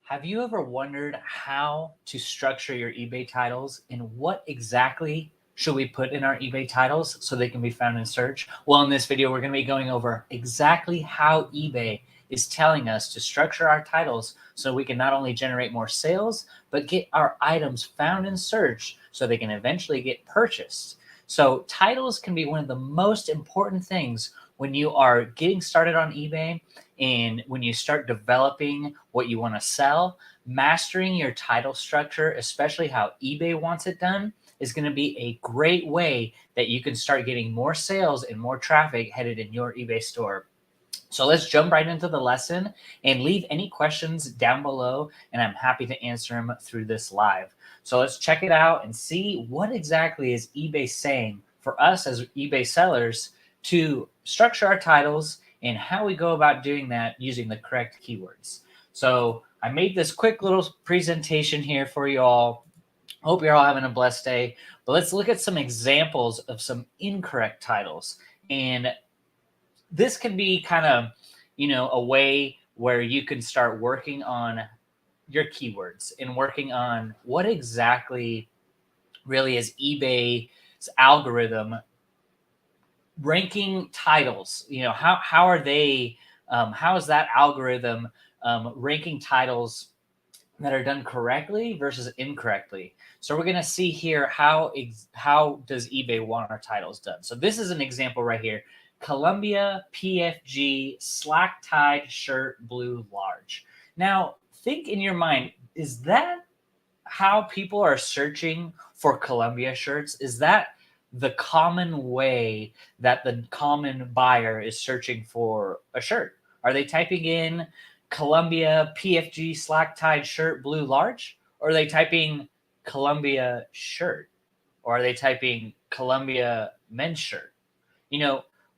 Have you ever wondered how to structure your eBay titles and what exactly should we put in our eBay titles so they can be found in search? Well, in this video, we're going to be going over exactly how eBay is telling us to structure our titles so we can not only generate more sales, but get our items found in search so they can eventually get purchased. So titles can be one of the most important things when you are getting started on eBay and when you start developing what you want to sell. Mastering your title structure, especially how eBay wants it done, is going to be a great way that you can start getting more sales and more traffic headed in your eBay store. So let's jump right into the lesson and leave any questions down below, and I'm happy to answer them through this live. So let's check it out and see what exactly is eBay saying for us as eBay sellers to structure our titles and how we go about doing that using the correct keywords. So I made this quick little presentation here for you all. Hope you're all having a blessed day. But let's look at some examples of some incorrect titles. And this can be kind of, a way where you can start working on your keywords and working on what exactly really is eBay's algorithm ranking titles. How are they, how is that algorithm ranking titles that are done correctly versus incorrectly? So we're going to see here how does eBay want our titles done. So this is an example right here. Columbia PFG slack tied shirt blue large. Now think in your mind, is that how people are searching for Columbia shirts? Is that the common way that the common buyer is searching for a shirt? Are they typing in Columbia PFG slack tied shirt blue large? Or are they typing Columbia shirt? Or are they typing Columbia men's shirt?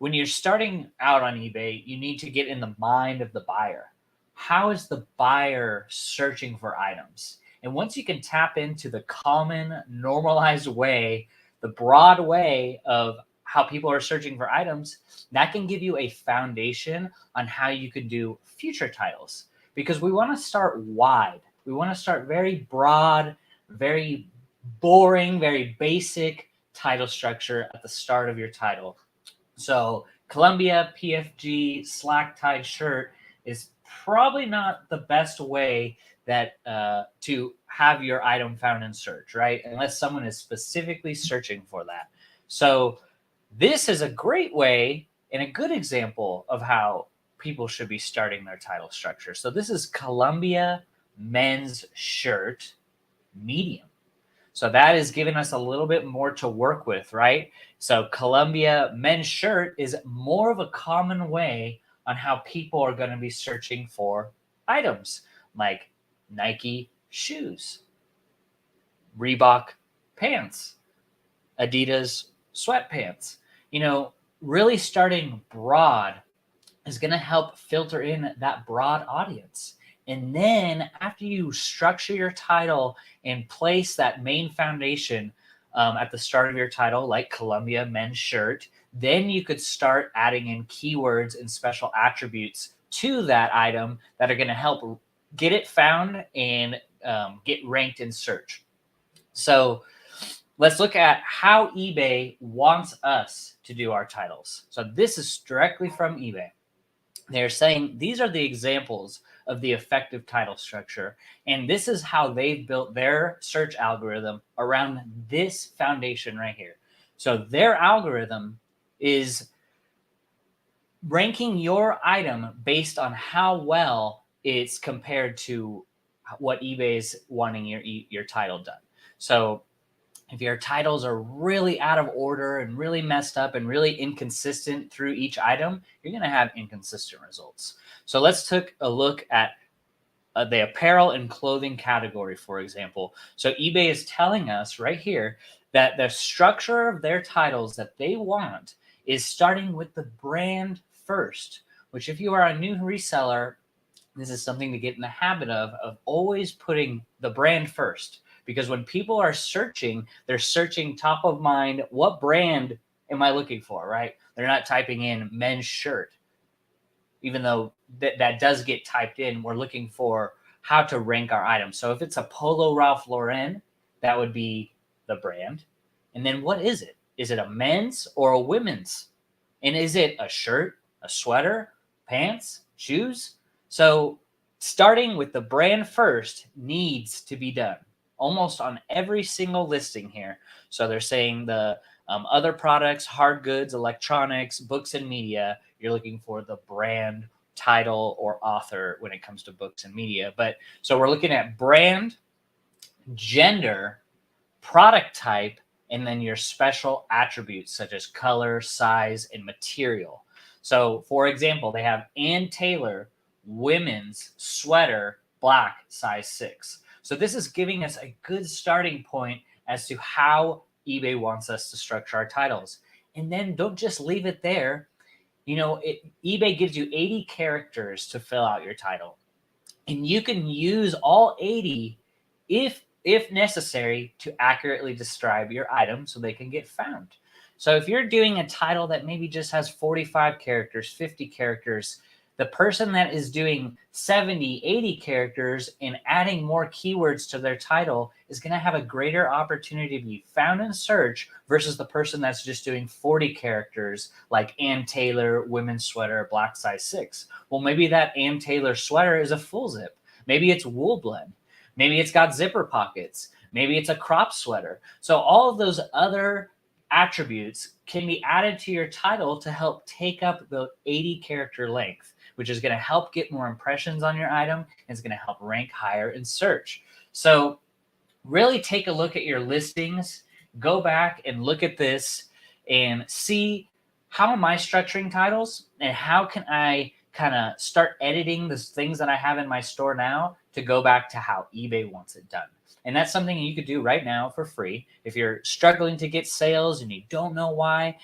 When you're starting out on eBay, you need to get in the mind of the buyer. How is the buyer searching for items? And once you can tap into the common, normalized way, the broad way of how people are searching for items, that can give you a foundation on how you can do future titles. Because we want to start wide. We want to start very broad, very boring, very basic title structure at the start of your title. So Columbia PFG slack tied shirt is probably not the best way that to have your item found in search, right? Unless someone is specifically searching for that. So this is a great way and a good example of how people should be starting their title structure. So this is Columbia men's shirt medium. So that is giving us a little bit more to work with, right? So Columbia men's shirt is more of a common way on how people are going to be searching for items like Nike shoes, Reebok pants, Adidas sweatpants. Really starting broad is going to help filter in that broad audience. And then after you structure your title and place that main foundation at the start of your title, like Columbia men's shirt, then you could start adding in keywords and special attributes to that item that are going to help get it found and get ranked in search. So let's look at how eBay wants us to do our titles. So this is directly from eBay. They're saying these are the examples of the effective title structure. And this is how they've built their search algorithm around this foundation right here. So their algorithm is ranking your item based on how well it's compared to what eBay is wanting your title done. So if your titles are really out of order and really messed up and really inconsistent through each item, you're going to have inconsistent results. So let's take a look at the apparel and clothing category, for example. So eBay is telling us right here that the structure of their titles that they want is starting with the brand first, which if you are a new reseller, this is something to get in the habit of always putting the brand first. Because when people are searching, they're searching top of mind, what brand am I looking for, right? They're not typing in men's shirt. Even though that does get typed in, we're looking for how to rank our items. So if it's a Polo Ralph Lauren, that would be the brand. And then what is it? Is it a men's or a women's? And is it a shirt, a sweater, pants, shoes? So starting with the brand first needs to be done almost on every single listing here. So they're saying the other products, hard goods, electronics, books and media, you're looking for the brand, title, or author when it comes to books and media. But so we're looking at brand, gender, product type, and then your special attributes such as color, size, and material. So for example, they have Ann Taylor women's sweater, black, size 6. So this is giving us a good starting point as to how eBay wants us to structure our titles. And then don't just leave it there. eBay gives you 80 characters to fill out your title. And you can use all 80 if necessary to accurately describe your item so they can get found. So if you're doing a title that maybe just has 45 characters, 50 characters, the person that is doing 70, 80 characters and adding more keywords to their title is going to have a greater opportunity to be found in search versus the person that's just doing 40 characters like Ann Taylor, women's sweater, black, size 6. Well, maybe that Ann Taylor sweater is a full zip. Maybe it's wool blend. Maybe it's got zipper pockets. Maybe it's a crop sweater. So all of those other attributes can be added to your title to help take up the 80 character length, which is going to help get more impressions on your item and it's going to help rank higher in search. So really take a look at your listings, go back and look at this and see how am I structuring titles and how can I kind of start editing the things that I have in my store now to go back to how eBay wants it done. And that's something you could do right now for free. If you're struggling to get sales and you don't know why,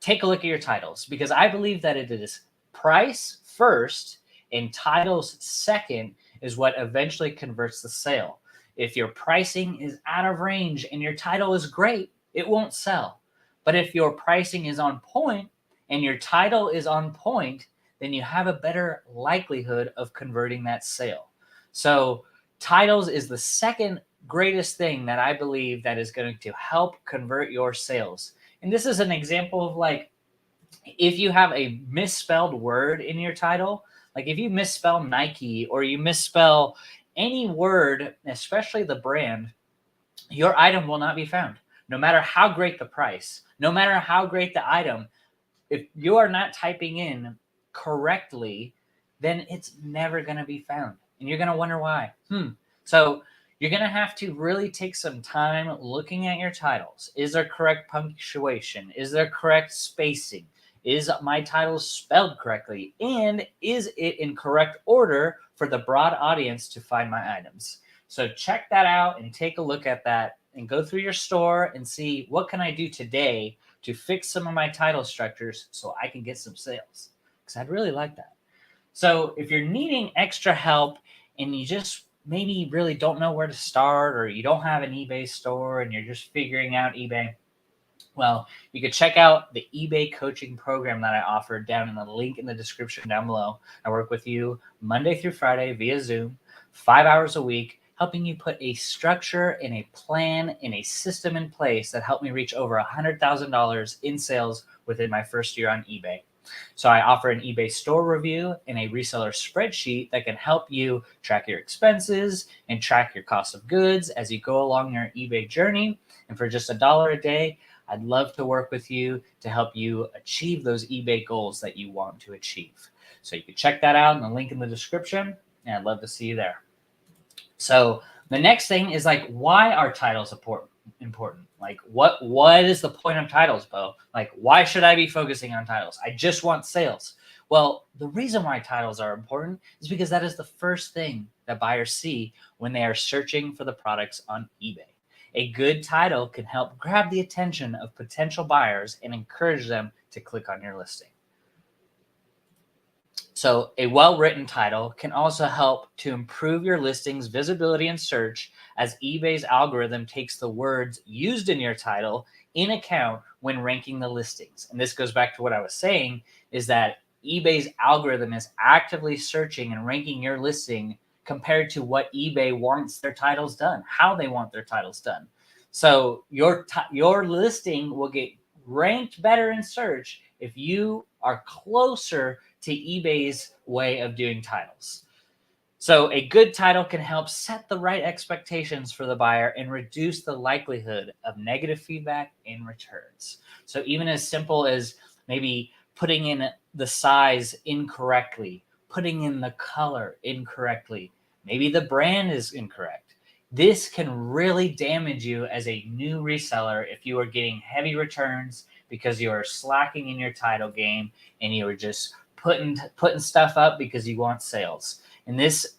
take a look at your titles because I believe that it is price first and titles second is what eventually converts the sale. If your pricing is out of range and your title is great, it won't sell. But if your pricing is on point and your title is on point, then you have a better likelihood of converting that sale. So titles is the second greatest thing that I believe that is going to help convert your sales. And this is an example of like, if you have a misspelled word in your title, like if you misspell Nike or you misspell any word, especially the brand, your item will not be found. No matter how great the price, no matter how great the item, if you are not typing in correctly, then it's never going to be found. And you're going to wonder why. So you're going to have to really take some time looking at your titles. Is there correct punctuation? Is there correct spacing? Is my title spelled correctly? And is it in correct order for the broad audience to find my items? So check that out and take a look at that and go through your store and see what can I do today to fix some of my title structures so I can get some sales, because I'd really like that. So if you're needing extra help and you just maybe really don't know where to start, or you don't have an eBay store and you're just figuring out eBay, well, you could check out the eBay coaching program that I offer down in the link in the description down below. I work with you Monday through Friday via Zoom, 5 hours a week, helping you put a structure and a plan and a system in place that helped me reach over $100,000 in sales within my first year on eBay. So I offer an eBay store review and a reseller spreadsheet that can help you track your expenses and track your cost of goods as you go along your eBay journey. And for just $1 a day, I'd love to work with you to help you achieve those eBay goals that you want to achieve. So you can check that out in the link in the description, and I'd love to see you there. So the next thing is like, why are titles important? Like what is the point of titles, Bo? Like, why should I be focusing on titles? I just want sales. Well, the reason why titles are important is because that is the first thing that buyers see when they are searching for the products on eBay. A good title can help grab the attention of potential buyers and encourage them to click on your listing. So a well-written title can also help to improve your listing's visibility and search, as eBay's algorithm takes the words used in your title in account when ranking the listings. And this goes back to what I was saying, is that eBay's algorithm is actively searching and ranking your listing compared to what eBay wants their titles done, how they want their titles done. So your listing will get ranked better in search if you are closer to eBay's way of doing titles. So a good title can help set the right expectations for the buyer and reduce the likelihood of negative feedback and returns. So even as simple as maybe putting in the size incorrectly, putting in the color incorrectly, maybe the brand is incorrect. This can really damage you as a new reseller if you are getting heavy returns because you are slacking in your title game and you are just putting stuff up because you want sales. And this,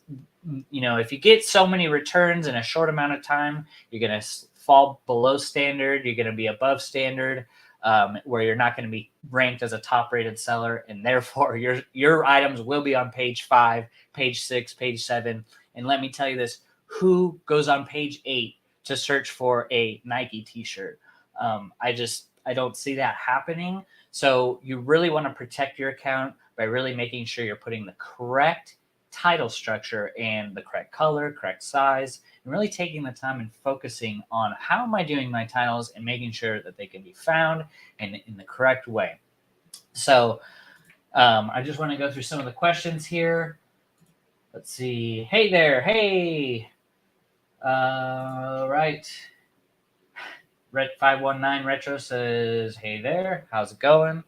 if you get so many returns in a short amount of time, you're going to fall below standard. You're going to be above standard, where you're not going to be ranked as a top rated seller. And therefore your items will be on page 5, page 6, page 7. And let me tell you this, who goes on page 8 to search for a Nike t-shirt? I don't see that happening. So you really want to protect your account by really making sure you're putting the correct title structure and the correct color, correct size, and really taking the time and focusing on how am I doing my titles and making sure that they can be found and in the correct way. So I just want to go through some of the questions here. Let's see. Hey there. Hey. Right. Red 519 Retro says, hey there. How's it going?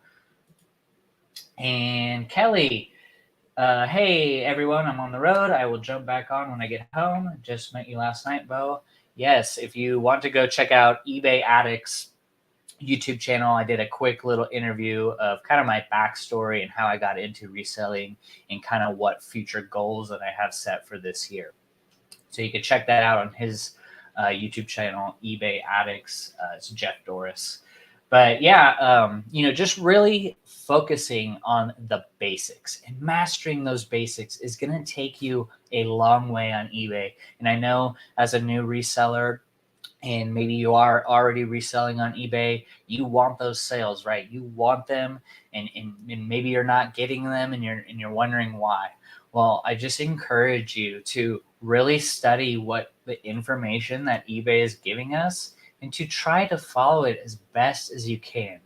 And Kelly, hey everyone, I'm on the road. I will jump back on when I get home. Just met you last night, Bo. Yes, if you want to go check out eBay Addicts YouTube channel, I did a quick little interview of kind of my backstory and how I got into reselling and kind of what future goals that I have set for this year. So you can check that out on his YouTube channel, eBay Addicts. It's Jeff Doris. But yeah, just really focusing on the basics and mastering those basics is going to take you a long way on eBay. And I know as a new reseller, and maybe you are already reselling on eBay, you want those sales, right? You want them, and maybe you're not getting them, and you're wondering why. Well, I just encourage you to really study what the information that eBay is giving us and to try to follow it as best as you can.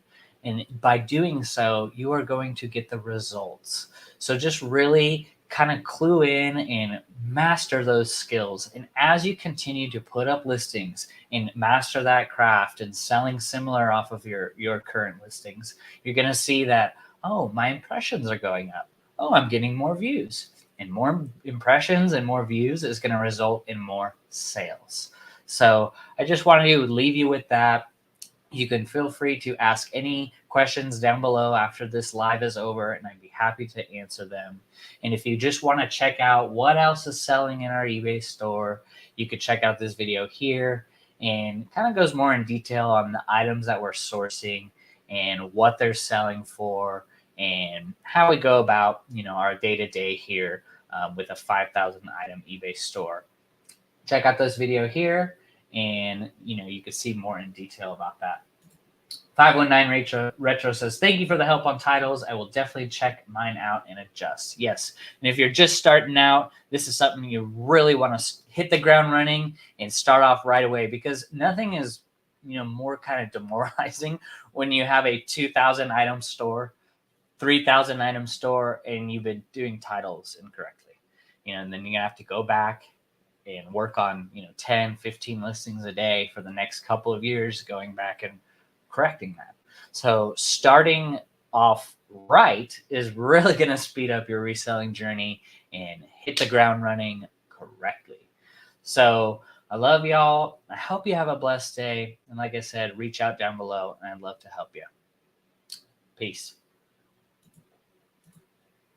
And by doing so, you are going to get the results. So just really kind of clue in and master those skills. And as you continue to put up listings and master that craft and selling similar off of your current listings, you're going to see that, oh, my impressions are going up. Oh, I'm getting more views. And more impressions and more views is going to result in more sales. So I just wanted to leave you with that. You can feel free to ask any questions down below after this live is over, and I'd be happy to answer them. And if you just want to check out what else is selling in our eBay store, you could check out this video here, and kind of goes more in detail on the items that we're sourcing and what they're selling for and how we go about, our day-to-day here with a 5,000 item eBay store. Check out this video here, and you can see more in detail about that. 519 Retro says, thank you for the help on titles. I will definitely check mine out and adjust. Yes. And if you're just starting out, this is something you really want to hit the ground running and start off right away, because nothing is, more kind of demoralizing when you have a 2,000 item store, 3,000 item store, and you've been doing titles incorrectly, and then you're gonna have to go back and work on, 10, 15 listings a day for the next couple of years, going back and correcting that. So starting off right is really going to speed up your reselling journey and hit the ground running correctly. So I love y'all. I hope you have a blessed day. And like I said, reach out down below and I'd love to help you. Peace.